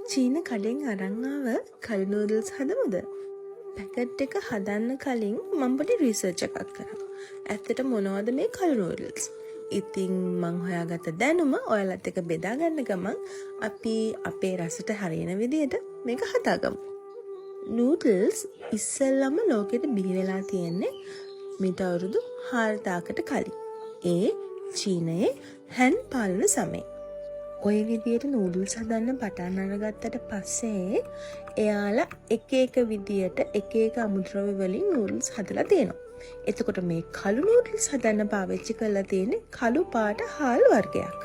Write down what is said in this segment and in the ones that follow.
චීන කඩෙන් අරන් ආව කළු නූඩල්ස් හදමුද? පැකට් එක හදන්න කලින් මම පොඩි රිසර්ච් එකක් කරා. ඇත්තට මොනවද මේ කළු නූඩල්ස්? ඉතින් මං හොයාගත්ත දැනුම ඔයාලත් එක්ක බෙදා ගන්න ගමන් අපි අපේ රසට හරියන විදිහට මේක හදාගමු. නූඩල්ස් ඉස්සෙල්ලම ලෝකෙට බිහි වෙලා තියෙන්නේ මීට අවුරුදු 4000කට කලින්. ඒ චීනයේ හැන් පාලන සමයේ. ඔය විදියට නූඩල්ස් හදන්න පටන් අරගත්තට පස්සේ එයාලා එක එක විදියට එක එක අමුද්‍රව්‍ය වලින් නූඩල්ස් හදලා තියෙනවා. එතකොට මේ කළු නූඩල්ස් හදන්න පාවිච්චි කරලා තියෙන්නේ කළු පාට හාල් වර්ගයක්.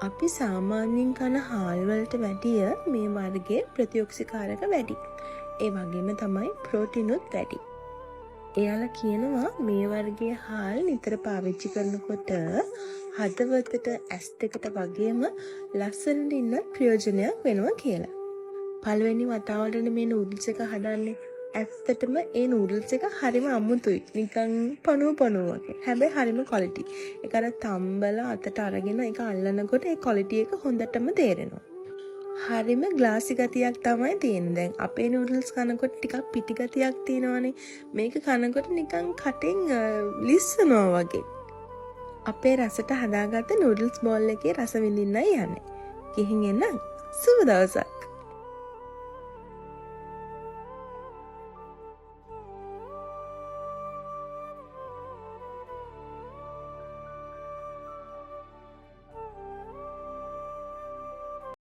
අපි සාමාන්‍යයෙන් කන හාල් වලට වැඩිය මේ වර්ගයේ ප්‍රතිඔක්සිකාරක වැඩි. ඒ වගේම තමයි ප්‍රෝටීනුත් වැඩි. එයාලා කියනවා මේ වර්ගයේ හාල් නිතර පාවිච්චි කරනකොට හදවතට ඇස් දෙකට වගේම ලස්සනට ඉන්න ප්‍රයෝජනයක් වෙනවා කියලා. පළවෙනි වතාවට මේ නූඩල්ස් එක හදන්නේ. ඇත්තටම ඒ නූඩල්ස් එක හරිම අමුතුයි. නිකන් පණුව වගේ. හැබැයි හරිම ක්වොලිටි. ඒක අර තම්බල අතට අරගෙන ඒක අල්ලනකොට ඒ ක්වොලිටි එක හොඳටම තේරෙනවා. හරිම ග්ලාසි ගතියක් තමයි තියෙන්නේ. දැන් අපේ නූඩල්ස් කනකොට ටිකක් පිටි ගතියක් තියෙනවානේ. මේක කනකොට නිකන් කටෙන් ලිස්සනවා වගේ. අපේ රසට හදාගත්ත නූඩල්ස් බෝල් එකේ රස විඳින්නයි යන්නේ. ගිහින් එන්න සුබ දවසක්.